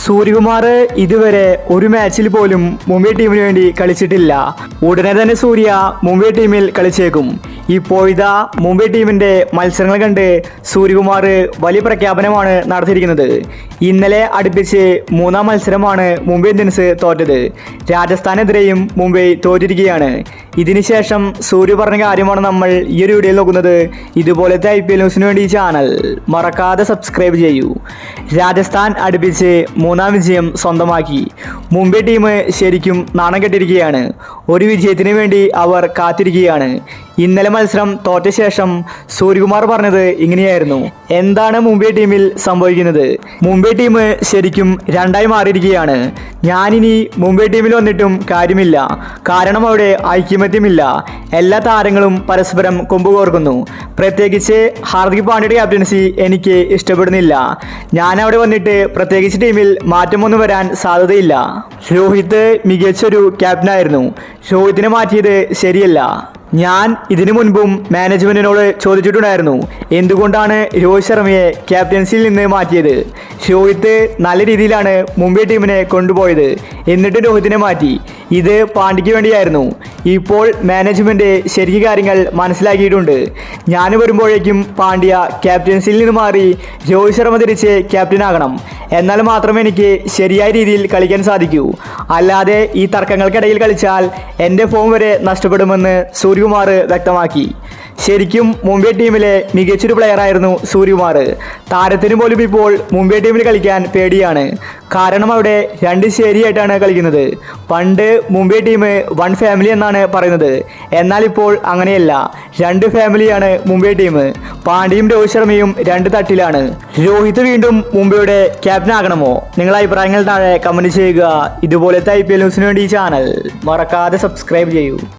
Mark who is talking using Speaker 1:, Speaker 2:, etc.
Speaker 1: സൂര്യകുമാർ ഇതുവരെ ഒരു മാച്ചിൽ പോലും മുംബൈ ടീമിന് വേണ്ടി കളിച്ചിട്ടില്ല. ഉടനെ തന്നെ സൂര്യ മുംബൈ ടീമിൽ കളിച്ചേക്കും. ഇപ്പോഴിതാ മുംബൈ ടീമിന്റെ മത്സരങ്ങൾ കണ്ട് സൂര്യകുമാർ വലിയ പ്രഖ്യാപനമാണ് നടത്തിയിരിക്കുന്നത്. ഇന്നലെ അടുപ്പിച്ച് മൂന്നാം മത്സരമാണ് മുംബൈ ഇന്ത്യൻസ് തോറ്റത്. രാജസ്ഥാനെതിരെയും മുംബൈ തോറ്റിരിക്കുകയാണ്. ഇതിനുശേഷം സൂര്യ പറഞ്ഞ കാര്യമാണ് നമ്മൾ ഈ ഒരു വീഡിയോയിൽ നോക്കുന്നത്. ഇതുപോലത്തെ IPL ന്യൂസിന് വേണ്ടി ഈ ചാനൽ മറക്കാതെ സബ്സ്ക്രൈബ് ചെയ്യൂ. രാജസ്ഥാൻ അടുപ്പിച്ച് മൂന്നാം വിജയം സ്വന്തമാക്കി. മുംബൈ ടീം ശരിക്കും നാണം കെട്ടിരിക്കുകയാണ്. ഒരു വിജയത്തിന് വേണ്ടി അവർ കാത്തിരിക്കുകയാണ്. ഇന്നലെ മത്സരം തോറ്റ ശേഷം സൂര്യകുമാർ പറഞ്ഞത് ഇങ്ങനെയായിരുന്നു: എന്താണ് മുംബൈ ടീമിൽ സംഭവിക്കുന്നത്? മുംബൈ ടീം ശരിക്കും രണ്ടായി മാറിയിരിക്കുകയാണ്. ഞാനിനി മുംബൈ ടീമിൽ വന്നിട്ടും കാര്യമില്ല. കാരണം അവിടെ ഐക്യമത്യമില്ല. എല്ലാ താരങ്ങളും പരസ്പരം കൊമ്പുകോർക്കുന്നു. പ്രത്യേകിച്ച് ഹാർദിക് പാണ്ഡ്യയുടെ ക്യാപ്റ്റൻസി എനിക്ക് ഇഷ്ടപ്പെടുന്നില്ല. ഞാൻ അവിടെ വന്നിട്ട് പ്രത്യേകിച്ച് ടീമിൽ മാറ്റമൊന്നും വരാൻ സാധ്യതയില്ല. രോഹിത് മികച്ചൊരു ക്യാപ്റ്റനായിരുന്നു. രോഹിത്തിനെ മാറ്റിയത് ശരിയല്ല. ഞാൻ ഇതിനു മുൻപും മാനേജ്മെന്റിനോട് ചോദിച്ചിട്ടുണ്ടായിരുന്നു, എന്തുകൊണ്ടാണ് രോഹിത് ശർമ്മയെ ക്യാപ്റ്റൻസിയിൽ നിന്ന് മാറ്റിയത്? രോഹിത് നല്ല രീതിയിലാണ് മുംബൈ ടീമിനെ കൊണ്ടുപോയത്, എന്നിട്ട് രോഹിത്തിനെ മാറ്റി. ഇത് പാണ്ഡ്യയ്ക്ക് വേണ്ടിയായിരുന്നു. ഇപ്പോൾ മാനേജ്മെന്റ് ശരിക്കും കാര്യങ്ങൾ മനസ്സിലാക്കിയിട്ടുണ്ട്. ഞാൻ വരുമ്പോഴേക്കും പാണ്ഡ്യ ക്യാപ്റ്റൻസിയിൽ നിന്ന് മാറി രോഹിത് ശർമ്മ തിരിച്ച് ക്യാപ്റ്റനാകണം. എന്നാൽ മാത്രമേ എനിക്ക് ശരിയായ രീതിയിൽ കളിക്കാൻ സാധിക്കൂ. അല്ലാതെ ഈ തർക്കങ്ങൾക്കിടയിൽ കളിച്ചാൽ എൻ്റെ ഫോം വരെ നഷ്ടപ്പെടുമെന്ന് സൂര്യകുമാർ വ്യക്തമാക്കി. ശരിക്കും മുംബൈ ടീമിലെ മികച്ചൊരു പ്ലെയറായിരുന്നു സൂര്യകുമാർ. താരത്തിന് പോലും ഇപ്പോൾ മുംബൈ ടീമിൽ കളിക്കാൻ പേടിയാണ്. കാരണം അവിടെ രണ്ട് ശരിയായിട്ടാണ് കളിക്കുന്നത്. പണ്ട് മുംബൈ ടീം വൺ ഫാമിലി എന്നാണ് പറയുന്നത്. എന്നാൽ ഇപ്പോൾ അങ്ങനെയല്ല, രണ്ട് ഫാമിലിയാണ് മുംബൈ ടീം. പാണ്ഡ്യയും രോഹിത് ശർമ്മയും രണ്ട് തട്ടിലാണ്. രോഹിത് വീണ്ടും മുംബൈയുടെ ക്യാപ്റ്റൻ ആകണമോ? നിങ്ങളുടെ അഭിപ്രായങ്ങൾ താഴെ കമന്റ് ചെയ്യുക. ഇതുപോലത്തെ IPL ന്യൂസിന് വേണ്ടി ഈ ചാനൽ മറക്കാതെ സബ്സ്ക്രൈബ് ചെയ്യൂ.